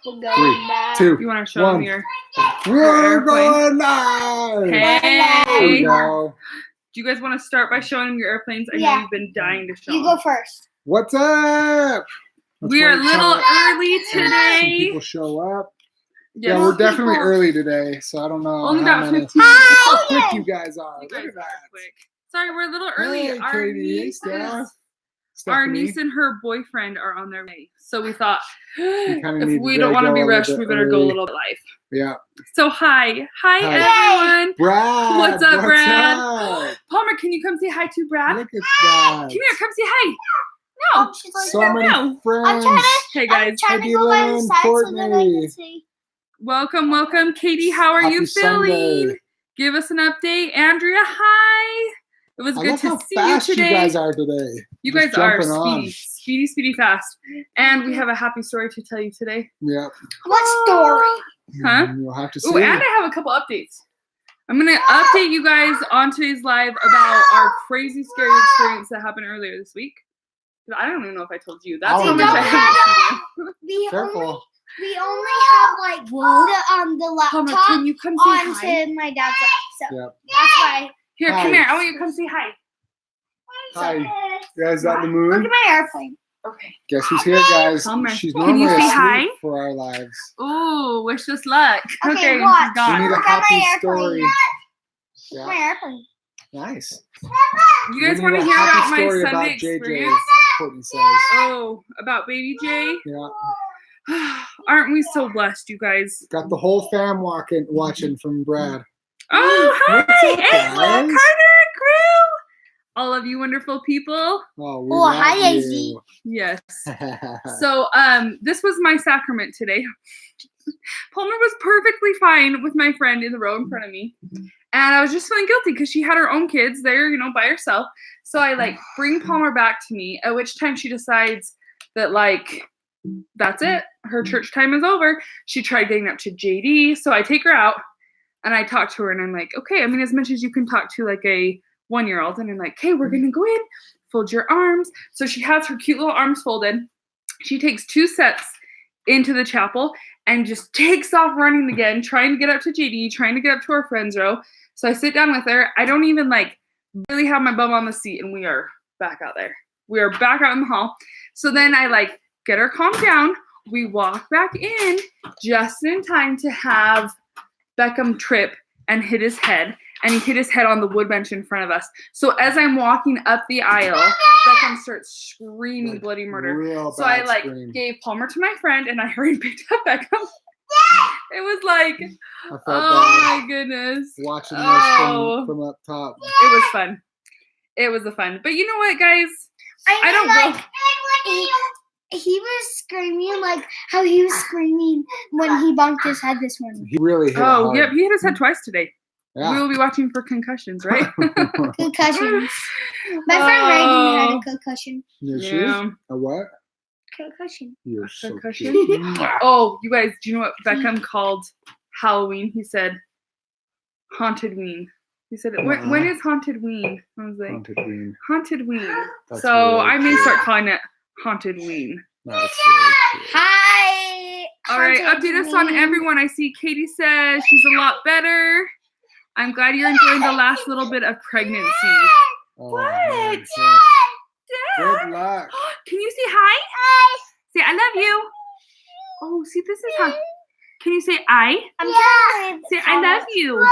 We're going live. 3, 2, You want to show 1. them your We're airplane? going live! Hey! There we go. Do you guys want to start by showing them your airplanes? I know Yeah. you've been dying to show You them. go first. What's up? Let's We are a wait little till early some today. people show up. Yes. Yeah, we're definitely early today, so I don't know Only how about many. 15 How quick you guys are. You Look guys at that. are quick. Sorry, we're a little early. Hey, Our Katie. Hey, niece Steph. Our Stephanie. niece and her boyfriend are on their way. So we thought, kinda if need we to don't want to go be a little rushed, bit we better go a early. little bit live. Yeah. So hi. Hi, Hi. everyone. Brad. What's up, Brad? Up? Palmer, can you come say hi to Brad? Look at that. Come here, come say hi. No. She's like, So many no. friends. Hey, guys. I'm trying to Hey, go by the Dylan, side so that I Courtney. can see. Welcome, welcome. Katie, how are you Happy feeling? Sunday. Give us an update. Andrea, hi. It was I good love to how see fast you today. you guys are today. You Just guys are jumping on. speedy fast. And we have a happy story to tell you today. Yeah. What story? Huh? You'll have to see. Oh, and I have a couple updates. I'm going to update you guys on today's live about our crazy, scary experience that happened earlier this week. I don't even know if I told you. That's Oh, how much no. I have Careful. We only have like the Palmer, laptop can you come say hi? onto my dad's lap. So Yep. that's why. Here, Hi. come here. I want you to come say hi. Hi. You guys on the Look moon? at my airplane. Okay. Guess who's here, guys? Palmer, She's can normally you say asleep hi? for our lives. Ooh, wish us luck. Okay, she's watch. We gone. need a Look at my happy airplane. story. My Yeah. airplane. Nice. You guys We want need to a hear happy about my story Sunday about experience? JJ, Courtney says. Oh, about baby Jay? Yeah. Aren't we so blessed, you guys? Got the whole fam watching from Brad. Oh, hi! What's up, Hey, guys? Carter, crew! All of you wonderful people. Oh, we Oh, love hi, you. Daisy. Yes. So, this was my sacrament today. Palmer was perfectly fine with my friend in the row in front of me. And I was just feeling guilty because she had her own kids there, you know, by herself. So I bring Palmer back to me, at which time she decides that that's it. Her church time is over. She tried getting up to JD. So I take her out and I talk to her and I'm like, okay, I mean, as much as you can talk to a 1-year-old. And I'm like, okay, we're going to go in, fold your arms. So she has her cute little arms folded. She takes 2 steps into the chapel and just takes off running again, trying to get up to JD, trying to get up to our friend's row. So I sit down with her. I don't even really have my bum on the seat and we are back out there. We are back out in the hall. So then I get her calmed down. We walk back in just in time to have Beckham trip and hit his head. And he hit his head on the wood bench in front of us. So as I'm walking up the aisle, Beckham starts screaming bloody murder. Real So I bad scream. gave Palmer to my friend and I hurried and picked up Beckham. It was I felt oh bad my goodness. watching Oh. this from up top. It was fun. It was a fun. But you know what, guys? I don't He was screaming like how he was screaming when he bumped his head this morning. He really hit it Oh, hard. yep. He hit his head twice today. We Yeah. will be watching for concussions, right? Concussions. My friend Reagan had a concussion. Your Yeah. shoes? A what? Concussion. You're so Concussion? cute. Oh, you guys, do you know what Beckham called Halloween? He said haunted ween. He said, when is haunted ween? I was like, Haunted Queen. haunted ween. That's So really I may cute. start calling it haunted ween. That's really cute. Hi. All right, Haunted update us on Queen. everyone. I see Katie says she's a lot better. I'm glad you're enjoying the last little bit of pregnancy. Oh, What? man, yes. Dad? Good luck. Can you say hi? Hi. Say I love you. Oh, see, this is how. Can you say I? I'm trying to Say I love you.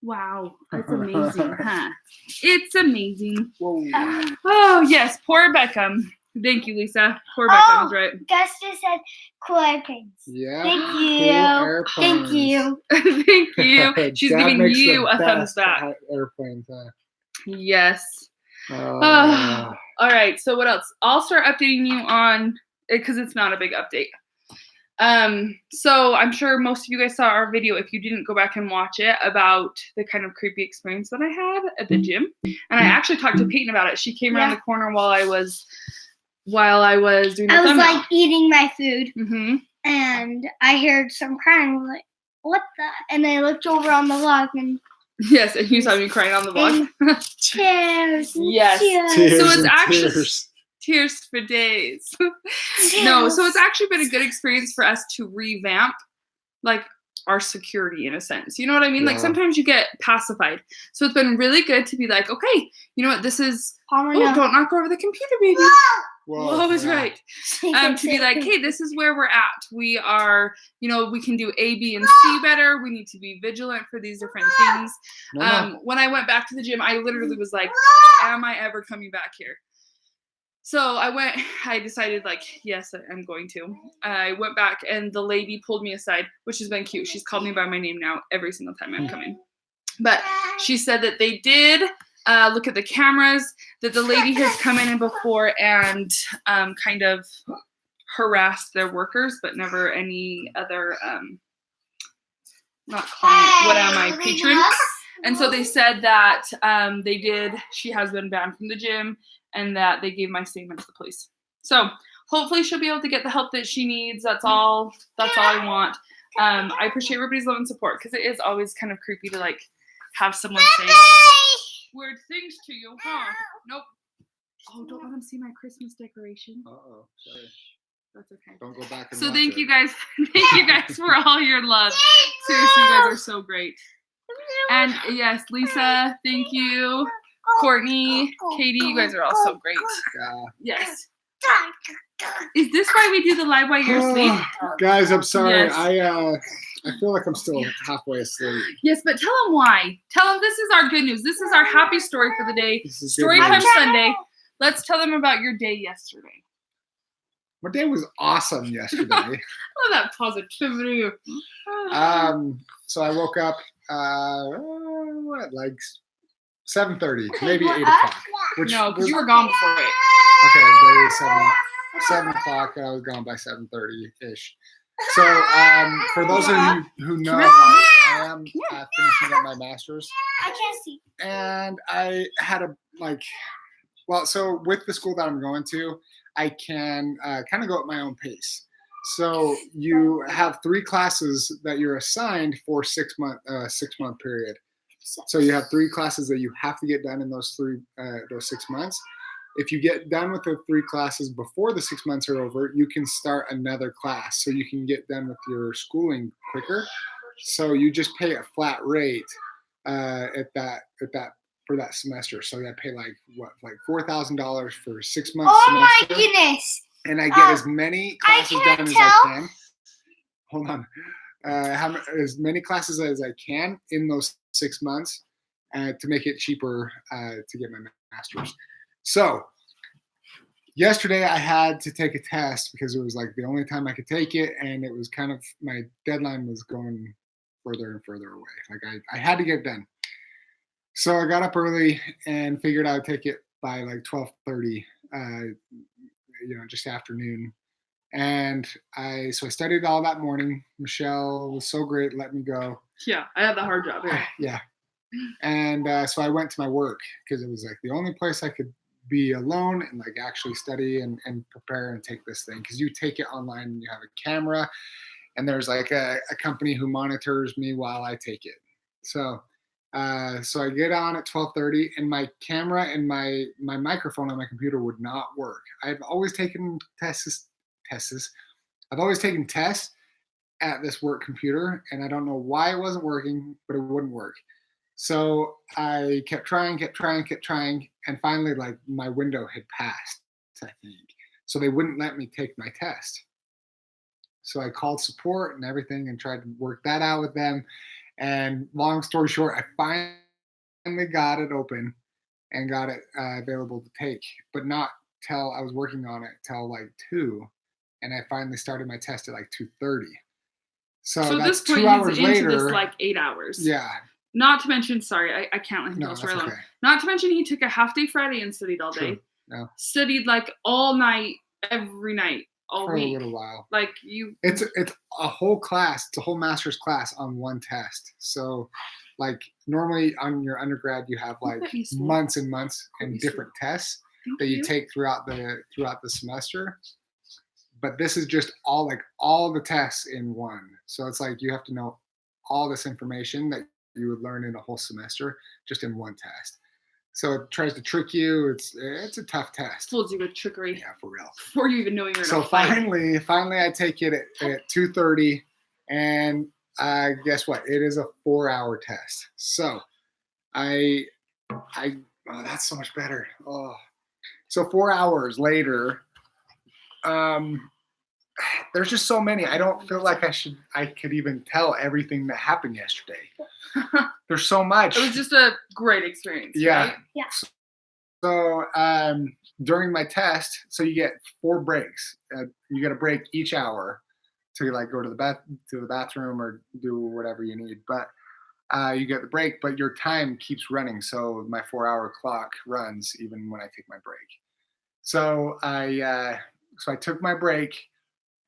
Wow, that's amazing, huh? It's amazing. Whoa. Oh, yes, poor Beckham. Thank you, Lisa. Poor Beckham is right. Gus just said cool airplanes. Yeah. Thank Cool you. airplanes. Thank you. Thank you. She's Dad giving makes you the a thumbs best back. Airplanes, huh? Yes. Uh, All right, so what else? I'll start updating you on it because it's not a big update. So I'm sure most of you guys saw our video, if you didn't go back and watch it, about the kind of creepy experience that I had at the gym. And I actually talked to Peyton about it. She came around the corner while I was doing the I was thumbnail. eating my food Mm-hmm. and I heard some crying. I was like, what the? And I looked over on the log and Yes, and you saw me crying on the vlog. tears. Yes. Tears. tears So it's and actually- tears. Tears for days. No, so it's actually been a good experience for us to revamp like our security in a sense. You know what I mean? Like Yeah. sometimes you get pacified. So it's been really good to be like, okay, you know what? This is, Palmer, oh, no. don't knock over the computer, baby. Whoa, is yeah. right. To be like, hey, this is where we're at. We are, you know, we can do A, B, and C better. We need to be vigilant for these different things. No. When I went back to the gym, I literally was like, am I ever coming back here? So I decided like, yes, I'm going to. I went back and the lady pulled me aside, which has been cute. She's called me by my name now every single time I'm coming. But she said that they did look at the cameras, that the lady has come in before and kind of harassed their workers, but never any other, not client, what am I, patrons. And so they said that she has been banned from the gym and that they gave my statement to the police. So hopefully she'll be able to get the help that she needs. That's all I want. I appreciate everybody's love and support because it is always kind of creepy to like have someone say weird things to you, huh? Nope. Oh, don't let them see my Christmas decoration. Uh-oh. Sorry. That's okay. Don't go back and So watch thank it. you guys for all your love. Seriously, you guys are so great. And yes, Lisa, thank you. Courtney, Katie, you guys are all so great. Yeah. Yes. Is this why we do the live while you're asleep? Guys, I'm sorry. Yes. I feel like I'm still halfway asleep. Yes, but tell them why. Tell them this is our good news. This is our happy story for the day. This is Story good time news. Sunday. Let's tell them about your day yesterday. My day was awesome yesterday. I love that positivity. So I woke up like 7:30, maybe 8 o'clock. Which No, because was- you were gone before it. Okay, maybe 7 o'clock, and I was gone by 7:30-ish. So for those of you who know, I am finishing up my master's. I can't see. And I had so with the school that I'm going to, I can kind of go at my own pace. So you have 3 classes that you're assigned for 6 month period. So you have 3 classes that you have to get done in those 6 months. If you get done with the 3 classes before the 6 months are over, you can start another class. So you can get done with your schooling quicker. So you just pay a flat rate for that semester. So I pay like $4,000 for 6 months. Oh my semester. goodness. And I get as many classes can't done as tell. I can. Hold on. Have as many classes as I can in those 6 months to make it cheaper to get my master's. So yesterday I had to take a test because it was like the only time I could take it, and it was kind of my deadline was going further and further away. Like I had to get it done. So I got up early and figured I would take it by like 12:30, just afternoon. And I studied all that morning. Michelle was so great, let me go. Yeah, I had the hard job here. Yeah. And so I went to my work because it was like the only place I could be alone and like actually study and prepare and take this thing. Because you take it online and you have a camera, and there's like a company who monitors me while I take it. So I get on at 12:30, and my camera and my microphone on my computer would not work. I've always taken tests. I've always taken tests at this work computer, and I don't know why it wasn't working, but it wouldn't work. So I kept trying, and finally, like, my window had passed, I think. So they wouldn't let me take my test. So I called support and everything and tried to work that out with them. And long story short, I finally got it open and got it available to take, but not till I was working on it till like 2. And I finally started my test at like 2:30. So at that's this point, 2 hours he's into later. this like 8 hours. Yeah. Not to mention, sorry, I can't let him No, go that's story long. okay. Not to mention, he took a half day Friday and studied all day. True. Yeah. Studied like all night, every night, all For week. a little while. Like you. It's a whole class. It's a whole master's class on one test. So, like normally on your undergrad, you have like months and months and different tests that you take throughout the semester. But this is just all the tests in one. So it's like you have to know all this information that you would learn in a whole semester just in one test. So it tries to trick you. It's a tough test. Fools you with trickery. Yeah, for real. Before you even know you're in So a fight. finally, I take it at 2:30, and guess what? It is a 4-hour test. So oh, that's so much better. Oh, so 4 hours later, there's just so many. I don't feel like I could even tell everything that happened yesterday. There's so much. It was just a great experience. Yeah. Right? Yeah. So during my test, so you get 4 breaks. You get a break each hour to like go to the bathroom or do whatever you need. But you get the break, but your time keeps running. So my 4-hour clock runs even when I take my break. So I took my break.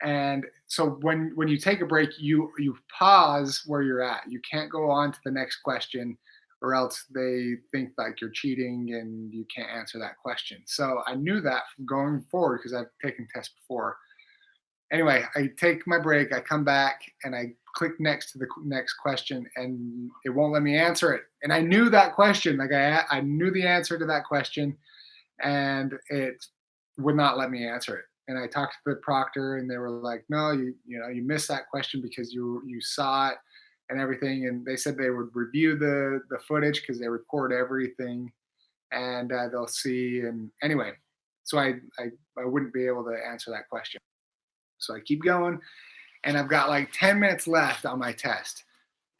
And so when you take a break, you pause where you're at. You can't go on to the next question, or else they think like you're cheating and you can't answer that question. So I knew that from going forward because I've taken tests before. Anyway, I take my break, I come back, and I click next to the next question, and it won't let me answer it. And I knew that question, like I knew the answer to that question, and it would not let me answer it. And I talked to the proctor, and they were like, "No, you missed that question because you saw it and everything." And they said they would review the footage because they record everything, and they'll see. And anyway, so I wouldn't be able to answer that question. So I keep going, and I've got like 10 minutes left on my test.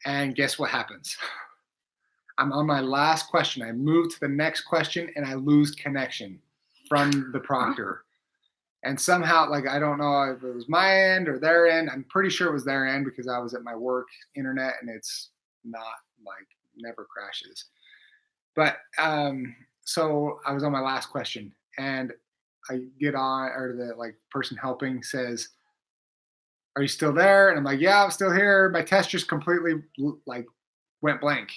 And guess what happens? I'm on my last question. I move to the next question, and I lose connection from the proctor. And somehow, like, I don't know if it was my end or their end. I'm pretty sure it was their end because I was at my work internet, and it's not like never crashes. But so I was on my last question, and I get on, or the like person helping says, "Are you still there?" And I'm like, "Yeah, I'm still here. My test just completely like went blank."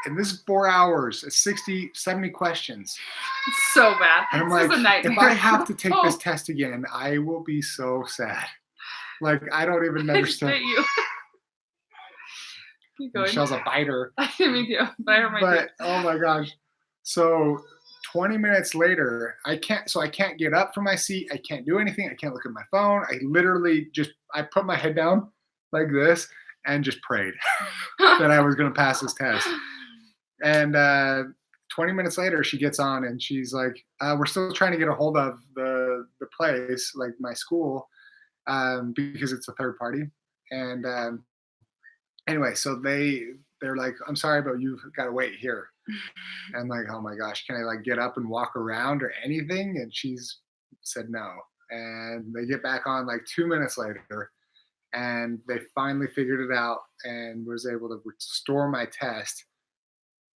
And this is 4 hours, 60, 70 questions. It's so bad. And I'm This like, is a nightmare. if I have to take this test again, I will be so sad. Like, I don't even understand. I you. Keep going. Michelle's a biter. Me too. But oh my gosh. So 20 minutes later, I can't get up from my seat. I can't do anything. I can't look at my phone. I literally I put my head down like this and just prayed that I was going to pass this test. And 20 minutes later, she gets on and she's like, "We're still trying to get a hold of the place, like my school, because it's a third party." And anyway, so they're like, "I'm sorry, but you've got to wait here." And I'm like, "Oh my gosh, can I like get up and walk around or anything?" And she's said no. And they get back on like 2 minutes later, and they finally figured it out and was able to restore my test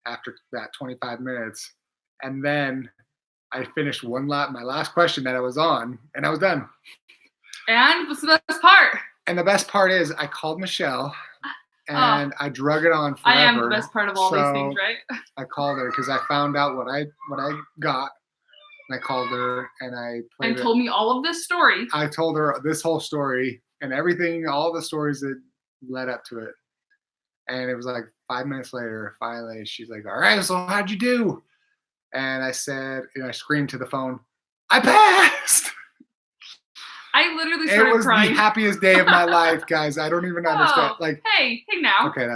after that 25 minutes. And then I finished my last question that I was on, and I was done. And what's the best part? And the best part is I called Michelle, and I drug it on forever. I am the best part of all these things, right? I called her because I found out what I got. And I called her, and I played and told me all of this story. I told her this whole story and everything, all the stories that led up to it. And it was like 5 minutes later, finally, she's like, "All right, so how'd you do?" And I said, and I screamed to the phone, "I passed!" I literally started crying. It was the happiest day of my life, guys. I don't even understand. Like, hey now. Okay,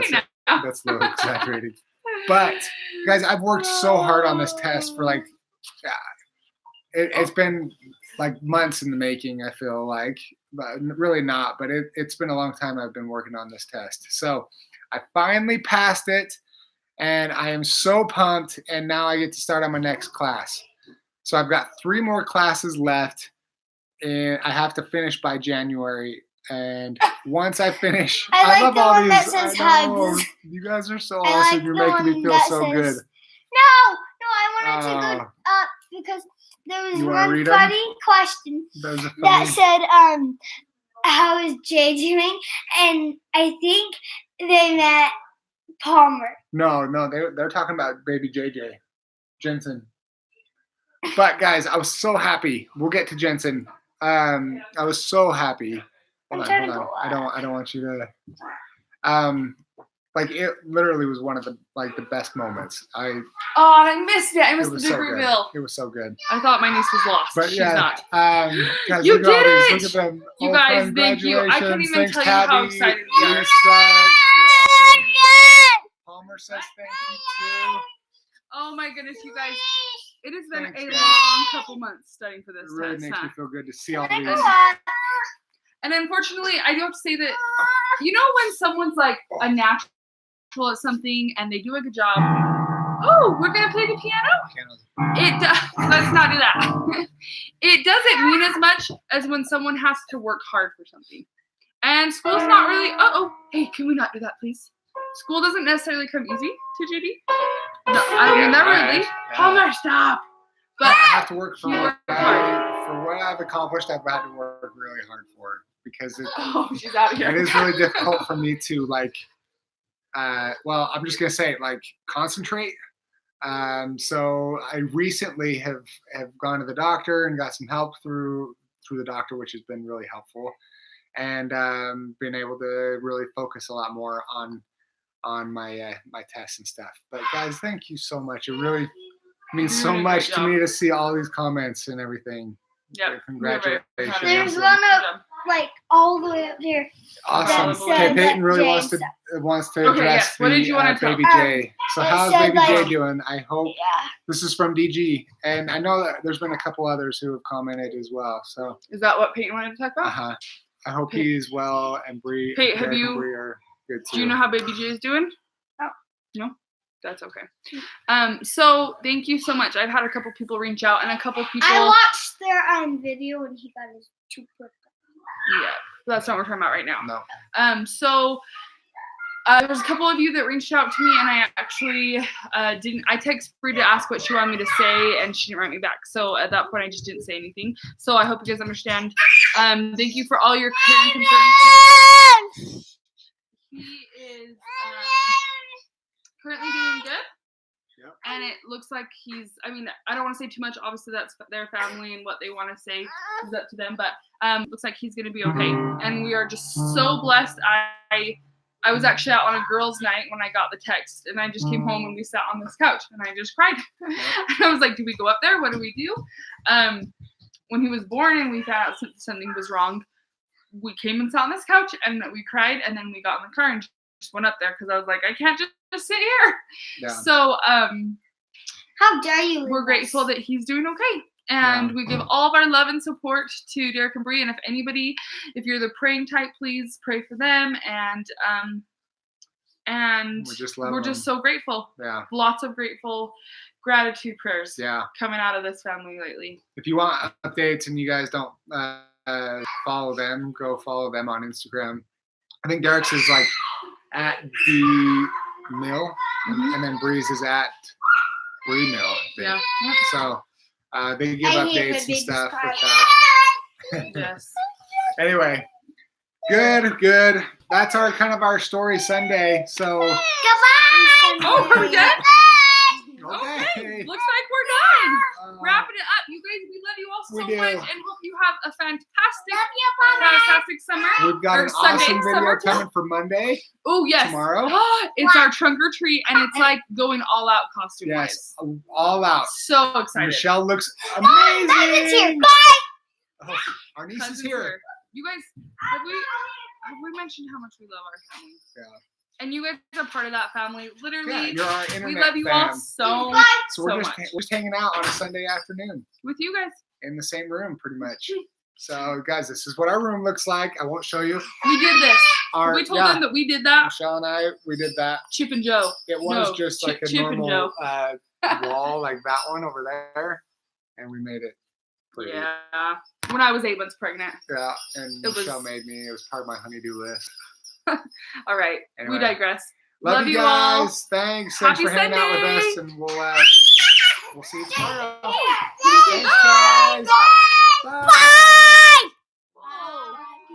that's a little exaggerated. But guys, I've worked so hard on this test for like, it's been like months in the making, I feel like, but really not. But it's been a long time I've been working on this test. So I finally passed it, and I am so pumped. And now I get to start on my next class. So I've got 3 more classes left, and I have to finish by January. And once I finish, I love the all one these. that says hugs. You guys are so I awesome. like You're the making me one feel that so says- good. No, I wanted to go up because there was You wanna one read 'em? funny question Those are that funny. said, how is Jay doing? And I think they meant Palmer. No, they're talking about baby JJ, Jensen. But guys, I was so happy. We'll get to Jensen. I was so happy. Hold on. I don't want you to. Like it literally was one of the best moments. Oh, and I missed it. I missed the so big good. reveal. It was so good. I thought my niece was lost. But She's yeah, not. guys, You look at all did these. it! Look at them. You Oh, guys, thank you. I can't even congratulations. tell you Thanks, how Tabby, excited we are. Lisa, you're awesome. Palmer says thank you too. Oh my goodness, you guys. It has been Thanks, a guys. long couple months studying for this It really test. makes me Huh? feel good to see all these. And unfortunately, I do have to say that, you know, when someone's like a natural at something and they do a good job. Oh, we're gonna play the piano. Let's not do that. It doesn't mean as much as when someone has to work hard for something. And school's not really. Hey, can we not do that, please? School doesn't necessarily come easy to JD. No, I mean that really. Palmer, stop. But I have to work for you what, work hard. for what I've accomplished. I've had to work really hard for it because She's out of here. it is really difficult for me to like. Well, I'm just gonna say it, like concentrate. So I recently have gone to the doctor and got some help through the doctor, which has been really helpful, and been able to really focus a lot more on my my tests and stuff. But guys, thank you so much. It really means so much to me to see all these comments and everything. Yeah, congratulations. There's one up like all the way up there. Awesome. That Okay, Peyton really Jay wants to Okay, address yes. What did you want to baby tell? J. So it how's said, baby J like- doing? I hope Yeah. this is from DG, and I know that there's been a couple others who have commented as well. So Is that what Peyton wanted to talk about? I hope he is well, and Bree. Peyton, have Derek you- and Bree are good too. Do you know how baby J is doing? No. No? That's okay. So thank you so much. I've had a couple people reach out and a couple people. I watched their video and he got his tooth pricked. Yeah, that's not what we're talking about right now. No. So there was a couple of you that reached out to me, and I actually didn't. I texted Bree to ask what she wanted me to say, and she didn't write me back. So at that point, I just didn't say anything. So I hope you guys understand. Thank you for all your care and concern. He is currently doing good. Yep. And it looks like he's, I mean, I don't want to say too much. Obviously, that's their family and what they want to say is up to them. But looks like he's going to be okay. And we are just so blessed. I was actually out on a girls' night when I got the text. And I just came home and we sat on this couch. And I just cried. And I was like, do we go up there? What do we do? When he was born and we found out something was wrong, we came and sat on this couch and we cried. And then we got in the car and just went up there because I was like, I can't just sit here. Yeah. So How dare you? we're grateful that he's doing okay. And we give all of our love and support to Derek and Bree. And if you're the praying type, please pray for them. And we're just so grateful. Yeah. Lots of gratitude prayers Yeah. coming out of this family lately. If you want updates and you guys don't follow them, go follow them on Instagram. I think Derek's is like at the mill, and then Bree's is at Bree Mill. I think. Yeah. So they give I hate updates the and stuff baby's with that. Yes. Anyway, good. That's our story Sunday. So Goodbye. Oh, we're done? okay. Okay. Looks like we're done. Uh, Wrapping it up. You guys, we love you all so We do. much and hope you have a fantastic summer. We've got Or an Sunday, awesome video summer coming for Monday. Oh, yes. Tomorrow? It's our trunk or treat, and it's like going all out costume Yes, wise. all out. So excited. Michelle looks That's here. amazing. Bye. Oh, our niece is Cousins here. You guys, have we mentioned how much we love our family? Yeah. And you guys are part of that family. Literally, Yeah, you're our internet we love you fam. all so So we're much. just hanging out on a Sunday afternoon With you guys. in the same room, pretty much. So, guys, this is what our room looks like. I won't show you. We did this. Our We told them that we did that. Michelle and I, we did that. Chip and Joe. It was No, just like a Chip and normal Joe. wall, like that one over there, and we made it pretty. Yeah. When I was 8 months pregnant. Yeah, and It was- Michelle made me. It was part of my honeydew list. All right. Anyway. We digress. Love you all. guys. Thanks Happy for hanging out with Sunday. us, and we'll see you tomorrow.